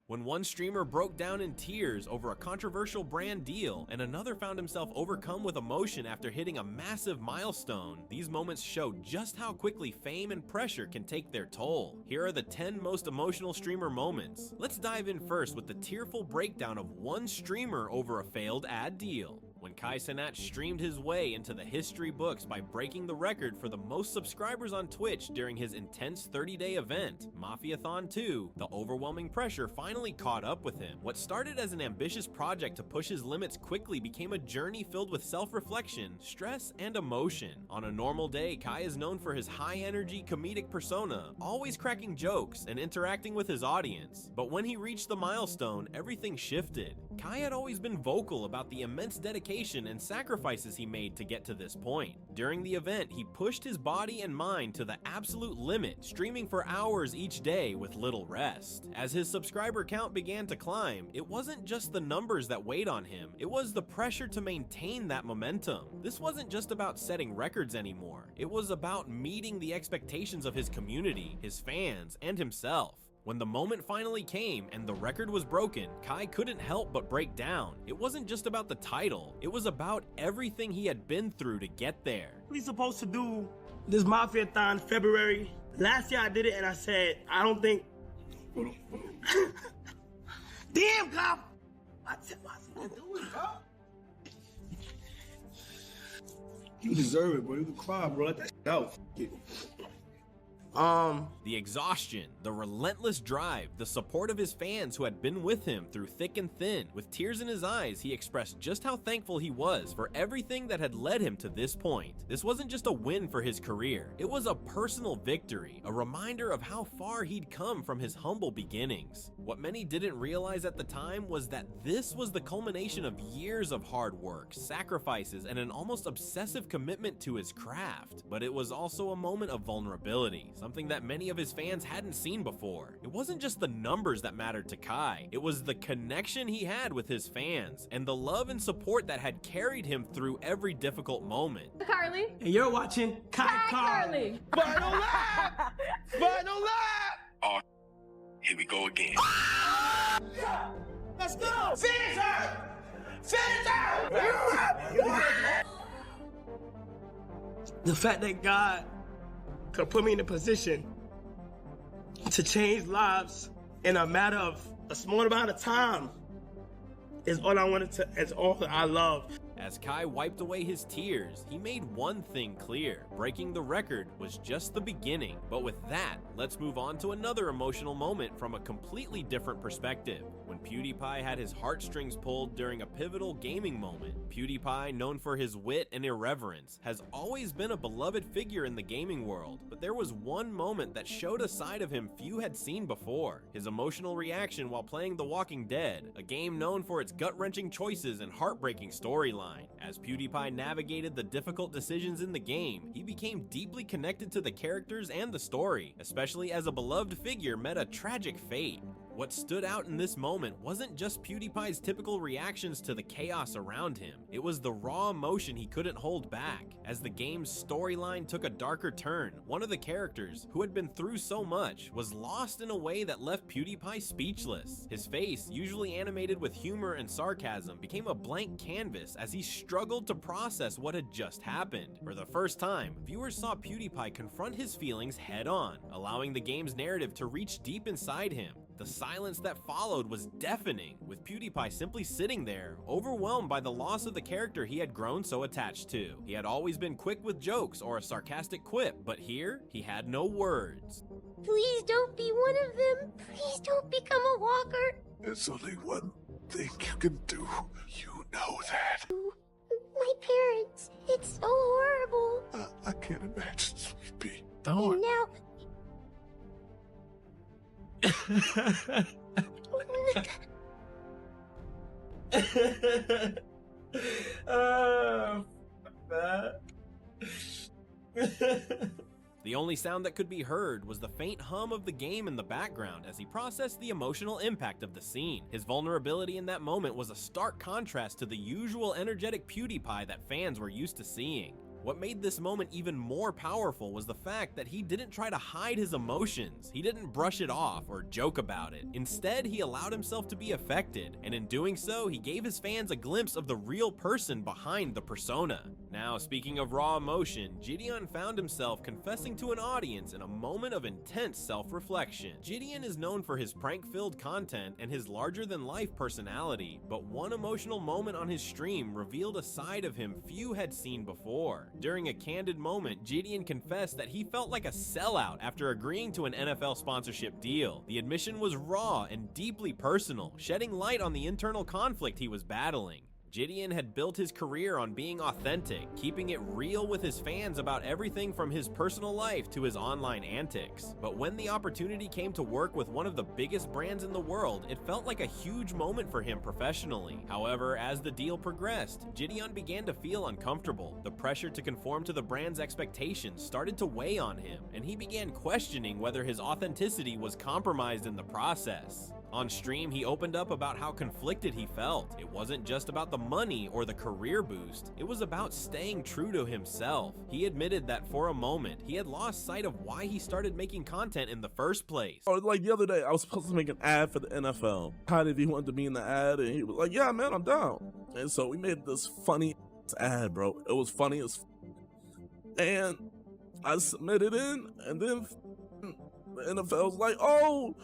When one streamer broke down in tears over a controversial brand deal, and another found himself overcome with emotion after hitting a massive milestone, these moments show just how quickly fame and pressure can take their toll. Here are the 10 most emotional streamer moments. Let's dive in first with the tearful breakdown of one streamer over a failed ad deal. When Kai Cenat streamed his way into the history books by breaking the record for the most subscribers on Twitch during his intense 30-day event, Mafiathon 2, the overwhelming pressure finally caught up with him. What started as an ambitious project to push his limits quickly became a journey filled with self-reflection, stress, and emotion. On a normal day, Kai is known for his high-energy comedic persona, always cracking jokes and interacting with his audience. But when he reached the milestone, everything shifted. Kai had always been vocal about the immense dedication and sacrifices he made to get to this point. During the event, he pushed his body and mind to the absolute limit, streaming for hours each day with little rest. As his subscriber count began to climb, it wasn't just the numbers that weighed on him, it was the pressure to maintain that momentum. This wasn't just about setting records anymore, it was about meeting the expectations of his community, his fans, and himself. When the moment finally came and the record was broken, Kai couldn't help but break down. It wasn't just about the title, it was about everything he had been through to get there. We supposed to do this Mafiathon February. Last year I did it and I said, I don't think... Damn, cop! I said, what's he doing, cop? You deserve it, bro. You can cry, bro. Let that shit out. The exhaustion, the relentless drive, the support of his fans who had been with him through thick and thin. With tears in his eyes, he expressed just how thankful he was for everything that had led him to this point. This wasn't just a win for his career, it was a personal victory, a reminder of how far he'd come from his humble beginnings. What many didn't realize at the time was that this was the culmination of years of hard work, sacrifices, and an almost obsessive commitment to his craft. But it was also a moment of vulnerability, something that many of his fans hadn't seen before. It wasn't just the numbers that mattered to Kai, it was the connection he had with his fans, and the love and support that had carried him through every difficult moment. Carly. And you're watching Kai Carly. Final lap! Final lap! Oh, here we go again. Let's go! Finish her! Finish her! The fact that God could put me in a position to change lives in a matter of a small amount of time is all I wanted to, is all that I love. As Kai wiped away his tears, he made one thing clear: breaking the record was just the beginning. But with that, let's move on to another emotional moment from a completely different perspective. When PewDiePie had his heartstrings pulled during a pivotal gaming moment. PewDiePie, known for his wit and irreverence, has always been a beloved figure in the gaming world, but there was one moment that showed a side of him few had seen before: his emotional reaction while playing The Walking Dead, a game known for its gut-wrenching choices and heartbreaking storyline. As PewDiePie navigated the difficult decisions in the game, he became deeply connected to the characters and the story, especially as a beloved figure met a tragic fate. What stood out in this moment wasn't just PewDiePie's typical reactions to the chaos around him, it was the raw emotion he couldn't hold back. As the game's storyline took a darker turn, one of the characters, who had been through so much, was lost in a way that left PewDiePie speechless. His face, usually animated with humor and sarcasm, became a blank canvas as he struggled to process what had just happened. For the first time, viewers saw PewDiePie confront his feelings head-on, allowing the game's narrative to reach deep inside him. The silence that followed was deafening, with PewDiePie simply sitting there, overwhelmed by the loss of the character he had grown so attached to. He had always been quick with jokes or a sarcastic quip, but here, he had no words. Please don't be one of them. Please don't become a walker. There's only one thing you can do. You know that. My parents. It's so horrible. I can't imagine, Sweetie. And now... The only sound that could be heard was the faint hum of the game in the background as he processed the emotional impact of the scene. His vulnerability in that moment was a stark contrast to the usual energetic PewDiePie that fans were used to seeing. What made this moment even more powerful was the fact that he didn't try to hide his emotions. He didn't brush it off or joke about it. Instead, he allowed himself to be affected, and in doing so, he gave his fans a glimpse of the real person behind the persona. Now, speaking of raw emotion, Gideon found himself confessing to an audience in a moment of intense self-reflection. Gideon is known for his prank-filled content and his larger-than-life personality, but one emotional moment on his stream revealed a side of him few had seen before. During a candid moment, Gideon confessed that he felt like a sellout after agreeing to an NFL sponsorship deal. The admission was raw and deeply personal, shedding light on the internal conflict he was battling. Gideon had built his career on being authentic, keeping it real with his fans about everything from his personal life to his online antics. But when the opportunity came to work with one of the biggest brands in the world, it felt like a huge moment for him professionally. However, as the deal progressed, Gideon began to feel uncomfortable. The pressure to conform to the brand's expectations started to weigh on him, and he began questioning whether his authenticity was compromised in the process. On stream, he opened up about how conflicted he felt. It wasn't just about the money or the career boost, it was about staying true to himself. He admitted that for a moment, he had lost sight of why he started making content in the first place. Or like the other day, I was supposed to make an ad for the NFL. How did he want to be in the ad? And he was like, yeah, man, I'm down. And so we made this funny ad, bro. It was funny as and I submitted in, and then the NFL's like, oh,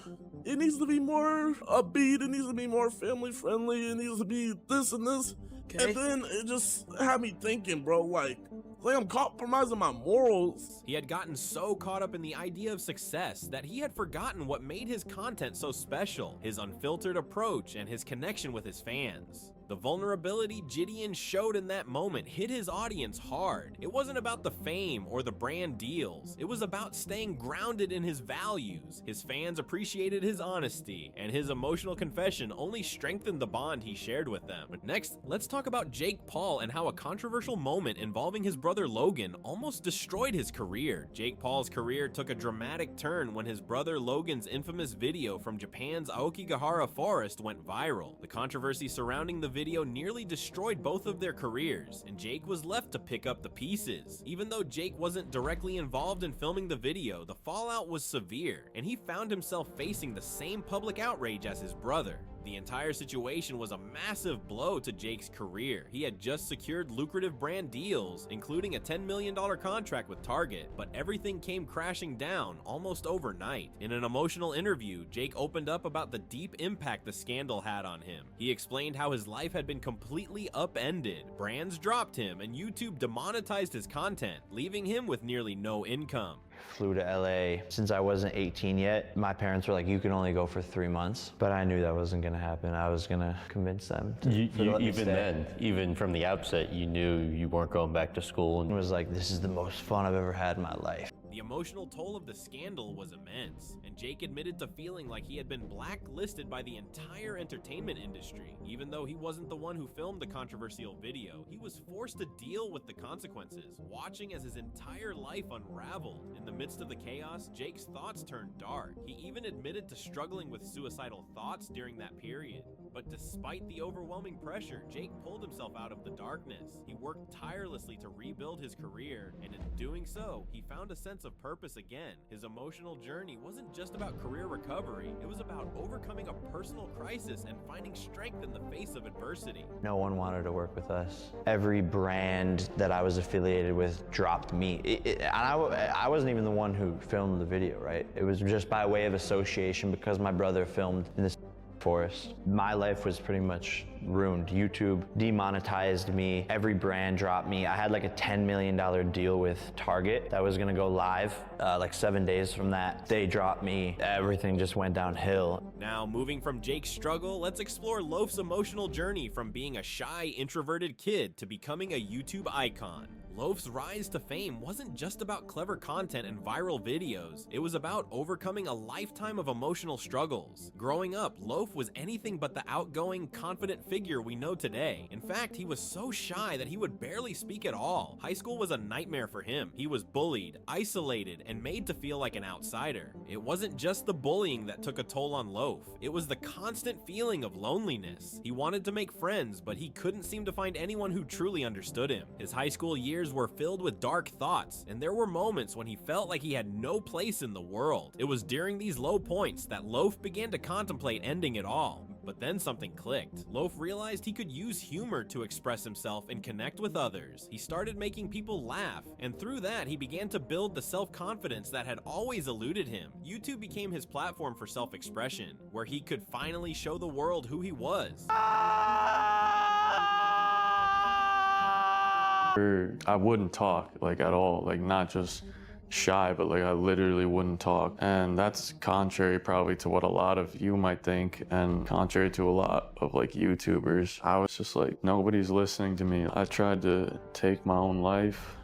it needs to be more upbeat, it needs to be more family friendly, it needs to be this and this. Okay. And then it just had me thinking, bro, like I'm compromising my morals. He had gotten so caught up in the idea of success that he had forgotten what made his content so special, his unfiltered approach and his connection with his fans. The vulnerability Gideon showed in that moment hit his audience hard. It wasn't about the fame or the brand deals. It was about staying grounded in his values. His fans appreciated his honesty, and his emotional confession only strengthened the bond he shared with them. Next, let's talk about Jake Paul and how a controversial moment involving his brother Logan almost destroyed his career. Jake Paul's career took a dramatic turn when his brother Logan's infamous video from Japan's Aokigahara forest went viral. The controversy surrounding the video nearly destroyed both of their careers, and Jake was left to pick up the pieces. Even though Jake wasn't directly involved in filming the video, the fallout was severe, and he found himself facing the same public outrage as his brother. The entire situation was a massive blow to Jake's career. He had just secured lucrative brand deals, including a $10 million contract with Target, but everything came crashing down almost overnight. In an emotional interview, Jake opened up about the deep impact the scandal had on him. He explained how his life had been completely upended. Brands dropped him, and YouTube demonetized his content, leaving him with nearly no income. Flew to LA. Since I wasn't 18 yet, my parents were like, you can only go for 3 months. But I knew that wasn't gonna happen. I was gonna convince them to even then, even from the outset, you knew you weren't going back to school. It was like, this is the most fun I've ever had in my life. The emotional toll of the scandal was immense, and Jake admitted to feeling like he had been blacklisted by the entire entertainment industry. Even though he wasn't the one who filmed the controversial video, he was forced to deal with the consequences, watching as his entire life unraveled. In the midst of the chaos, Jake's thoughts turned dark. He even admitted to struggling with suicidal thoughts during that period. But despite the overwhelming pressure, Jake pulled himself out of the darkness. He worked tirelessly to rebuild his career, and in doing so, he found a sense of purpose again. His emotional journey wasn't just about career recovery, it was about overcoming a personal crisis and finding strength in the face of adversity. No one wanted to work with us. Every brand that I was affiliated with dropped me. I wasn't even the one who filmed the video, right? It was just by way of association because my brother filmed in this forest. My life was pretty much ruined. YouTube demonetized me. Every brand dropped me. I had like a $10 million deal with Target that was gonna go live like 7 days from that. They dropped me. Everything just went downhill. Now, moving from Jake's struggle, let's explore Loaf's emotional journey from being a shy, introverted kid to becoming a YouTube icon. Loaf's rise to fame wasn't just about clever content and viral videos. It was about overcoming a lifetime of emotional struggles. Growing up, Loaf was anything but the outgoing, confident figure we know today. In fact, he was so shy that he would barely speak at all. High school was a nightmare for him. He was bullied, isolated, and made to feel like an outsider. It wasn't just the bullying that took a toll on Loaf. It was the constant feeling of loneliness. He wanted to make friends, but he couldn't seem to find anyone who truly understood him. His high school years nightmares were filled with dark thoughts, and there were moments when he felt like he had no place in the world. It was during these low points that Loaf began to contemplate ending it all. But then something clicked. Loaf realized he could use humor to express himself and connect with others. He started making people laugh, and through that, he began to build the self-confidence that had always eluded him. YouTube became his platform for self-expression, where he could finally show the world who he was. I wouldn't talk, like, at all, like, not just shy, but like I literally wouldn't talk. And that's contrary probably to what a lot of you might think, and contrary to a lot of like YouTubers. I was just like, nobody's listening to me. I tried to take my own life.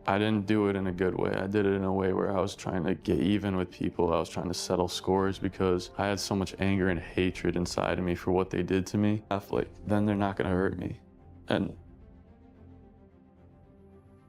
I didn't do it in a good way. I did it in a way where I was trying to get even with people. I was trying to settle scores because I had so much anger and hatred inside of me for what they did to me. I feel like, then they're not gonna hurt me. And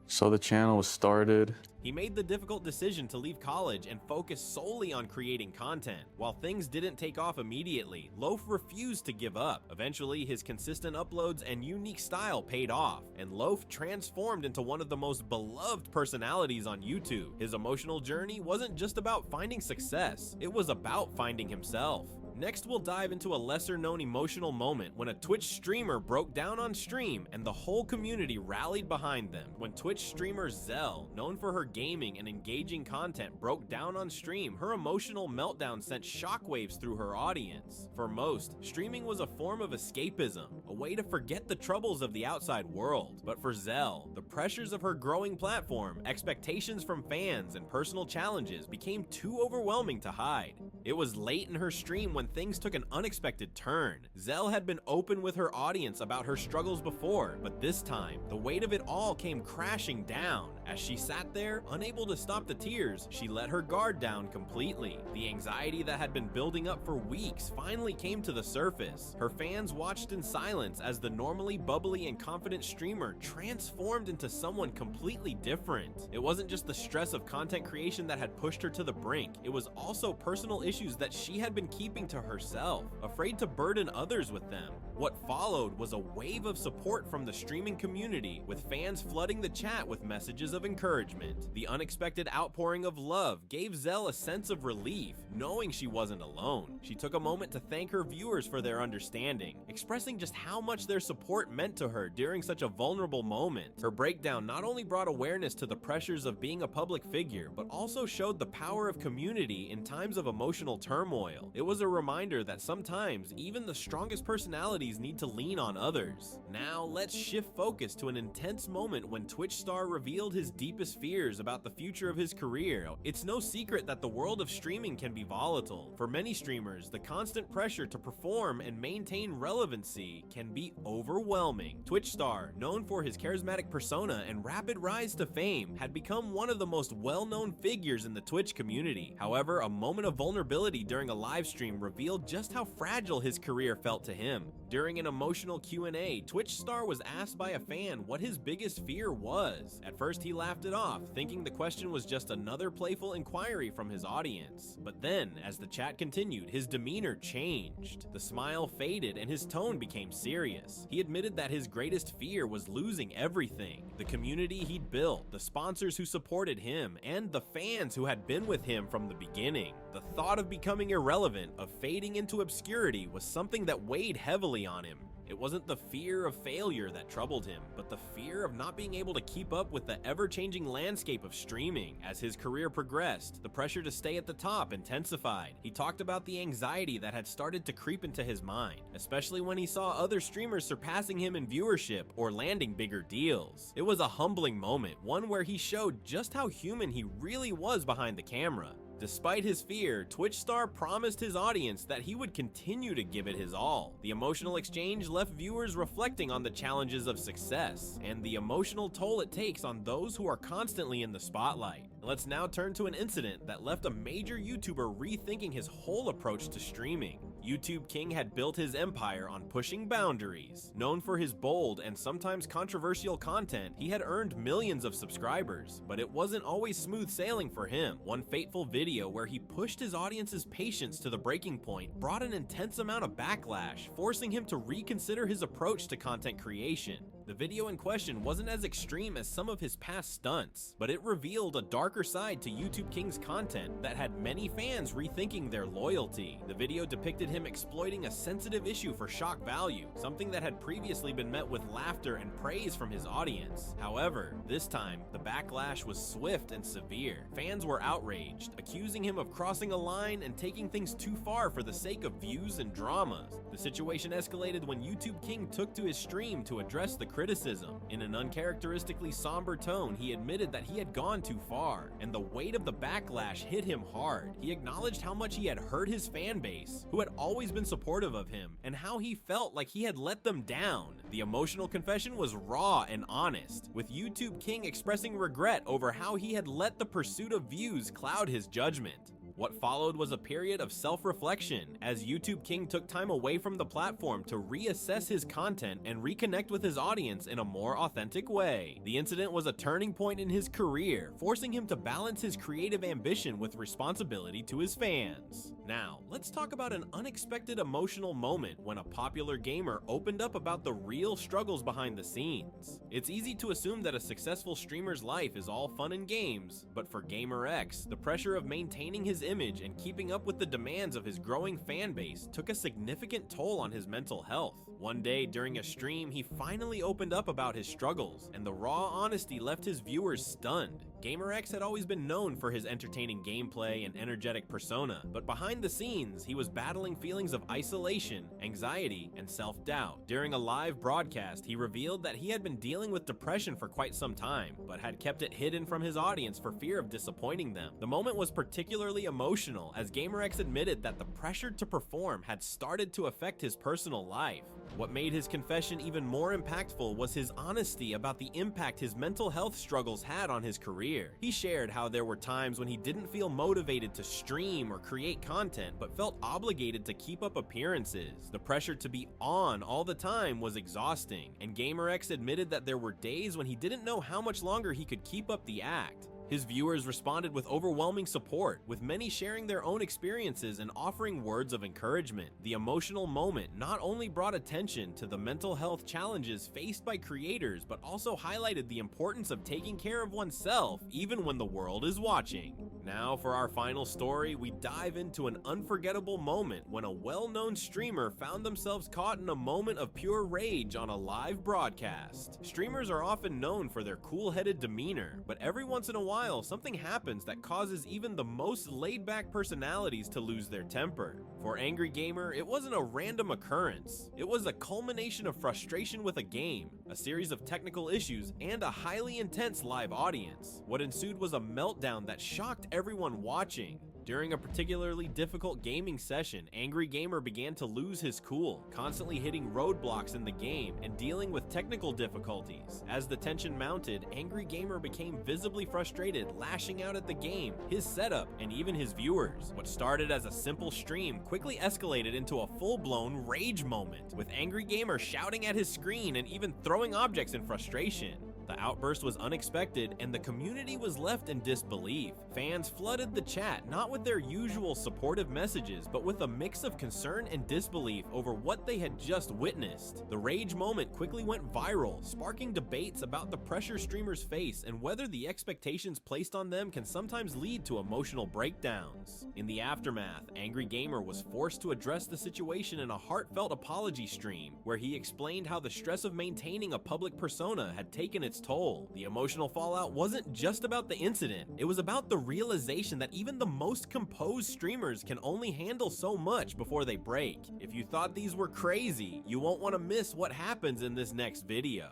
so the channel was started. He made the difficult decision to leave college and focus solely on creating content. While things didn't take off immediately, Loaf refused to give up. Eventually, his consistent uploads and unique style paid off, and Loaf transformed into one of the most beloved personalities on YouTube. His emotional journey wasn't just about finding success, it was about finding himself. Next, we'll dive into a lesser-known emotional moment when a Twitch streamer broke down on stream and the whole community rallied behind them. When Twitch streamer Zell, known for her gaming and engaging content, broke down on stream, her emotional meltdown sent shockwaves through her audience. For most, streaming was a form of escapism, a way to forget the troubles of the outside world. But for Zell, the pressures of her growing platform, expectations from fans, and personal challenges became too overwhelming to hide. It was late in her stream when things took an unexpected turn. Zell had been open with her audience about her struggles before, but this time, the weight of it all came crashing down. As she sat there, unable to stop the tears, she let her guard down completely. The anxiety that had been building up for weeks finally came to the surface. Her fans watched in silence as the normally bubbly and confident streamer transformed into someone completely different. It wasn't just the stress of content creation that had pushed her to the brink, it was also personal issues that she had been keeping to herself, afraid to burden others with them. What followed was a wave of support from the streaming community, with fans flooding the chat with messages of encouragement. The unexpected outpouring of love gave Zell a sense of relief, knowing she wasn't alone. She took a moment to thank her viewers for their understanding, expressing just how much their support meant to her during such a vulnerable moment. Her breakdown not only brought awareness to the pressures of being a public figure, but also showed the power of community in times of emotional turmoil. It was a reminder that sometimes even the strongest personalities need to lean on others. Now let's shift focus to an intense moment when Twitch star revealed his deepest fears about the future of his career. It's no secret that the world of streaming can be volatile. For many streamers, the constant pressure to perform and maintain relevancy can be overwhelming. Twitch star, known for his charismatic persona and rapid rise to fame, had become one of the most well-known figures in the Twitch community. However, a moment of vulnerability during a live stream revealed just how fragile his career felt to him. During an emotional Q&A, Twitch star was asked by a fan what his biggest fear was. At first, he laughed it off, thinking the question was just another playful inquiry from his audience. But then, as the chat continued, his demeanor changed. The smile faded and his tone became serious. He admitted that his greatest fear was losing everything: the community he'd built, the sponsors who supported him, and the fans who had been with him from the beginning. The thought of becoming irrelevant, of fading into obscurity, was something that weighed heavily on him. It wasn't the fear of failure that troubled him, but the fear of not being able to keep up with the ever-changing landscape of streaming. As his career progressed, the pressure to stay at the top intensified. He talked about the anxiety that had started to creep into his mind, especially when he saw other streamers surpassing him in viewership or landing bigger deals. It was a humbling moment, one where he showed just how human he really was behind the camera. Despite his fear, Twitch star promised his audience that he would continue to give it his all. The emotional exchange left viewers reflecting on the challenges of success and the emotional toll it takes on those who are constantly in the spotlight. Let's now turn to an incident that left a major YouTuber rethinking his whole approach to streaming. YouTube King had built his empire on pushing boundaries. Known for his bold and sometimes controversial content, he had earned millions of subscribers, but it wasn't always smooth sailing for him. One fateful video where he pushed his audience's patience to the breaking point brought an intense amount of backlash, forcing him to reconsider his approach to content creation. The video in question wasn't as extreme as some of his past stunts, but it revealed a darker side to YouTube King's content that had many fans rethinking their loyalty. The video depicted him exploiting a sensitive issue for shock value, something that had previously been met with laughter and praise from his audience. However, this time, the backlash was swift and severe. Fans were outraged, accusing him of crossing a line and taking things too far for the sake of views and dramas. The situation escalated when YouTube King took to his stream to address the criticism. In an uncharacteristically somber tone, he admitted that he had gone too far, and the weight of the backlash hit him hard. He acknowledged how much he had hurt his fan base, who had always been supportive of him, and how he felt like he had let them down. The emotional confession was raw and honest, with YouTube King expressing regret over how he had let the pursuit of views cloud his judgment. What followed was a period of self-reflection, as YouTube King took time away from the platform to reassess his content and reconnect with his audience in a more authentic way. The incident was a turning point in his career, forcing him to balance his creative ambition with responsibility to his fans. Now, let's talk about an unexpected emotional moment when a popular gamer opened up about the real struggles behind the scenes. It's easy to assume that a successful streamer's life is all fun and games, but for Gamer X, the pressure of maintaining his image and keeping up with the demands of his growing fan base took a significant toll on his mental health. One day during a stream, he finally opened up about his struggles, and the raw honesty left his viewers stunned. Gamer X had always been known for his entertaining gameplay and energetic persona, but behind the scenes, he was battling feelings of isolation, anxiety, and self-doubt. During a live broadcast, he revealed that he had been dealing with depression for quite some time, but had kept it hidden from his audience for fear of disappointing them. The moment was particularly emotional, as Gamer X admitted that the pressure to perform had started to affect his personal life. What made his confession even more impactful was his honesty about the impact his mental health struggles had on his career. He shared how there were times when he didn't feel motivated to stream or create content, but felt obligated to keep up appearances. The pressure to be on all the time was exhausting, and Gamer X admitted that there were days when he didn't know how much longer he could keep up the act. His viewers responded with overwhelming support, with many sharing their own experiences and offering words of encouragement. The emotional moment not only brought attention to the mental health challenges faced by creators, but also highlighted the importance of taking care of oneself even when the world is watching. Now for our final story, we dive into an unforgettable moment when a well-known streamer found themselves caught in a moment of pure rage on a live broadcast. Streamers are often known for their cool-headed demeanor, but every once in a while, something happens that causes even the most laid-back personalities to lose their temper. For Angry Gamer, it wasn't a random occurrence. It was a culmination of frustration with a game, a series of technical issues, and a highly intense live audience. What ensued was a meltdown that shocked everyone watching. During a particularly difficult gaming session, Angry Gamer began to lose his cool, constantly hitting roadblocks in the game and dealing with technical difficulties. As the tension mounted, Angry Gamer became visibly frustrated, lashing out at the game, his setup, and even his viewers. What started as a simple stream quickly escalated into a full-blown rage moment, with Angry Gamer shouting at his screen and even throwing objects in frustration. The outburst was unexpected, and the community was left in disbelief. Fans flooded the chat, not with their usual supportive messages, but with a mix of concern and disbelief over what they had just witnessed. The rage moment quickly went viral, sparking debates about the pressure streamers face and whether the expectations placed on them can sometimes lead to emotional breakdowns. In the aftermath, Angry Gamer was forced to address the situation in a heartfelt apology stream, where he explained how the stress of maintaining a public persona had taken its toll. The emotional fallout wasn't just about the incident, it was about the realization that even the most composed streamers can only handle so much before they break. If you thought these were crazy, you won't want to miss what happens in this next video.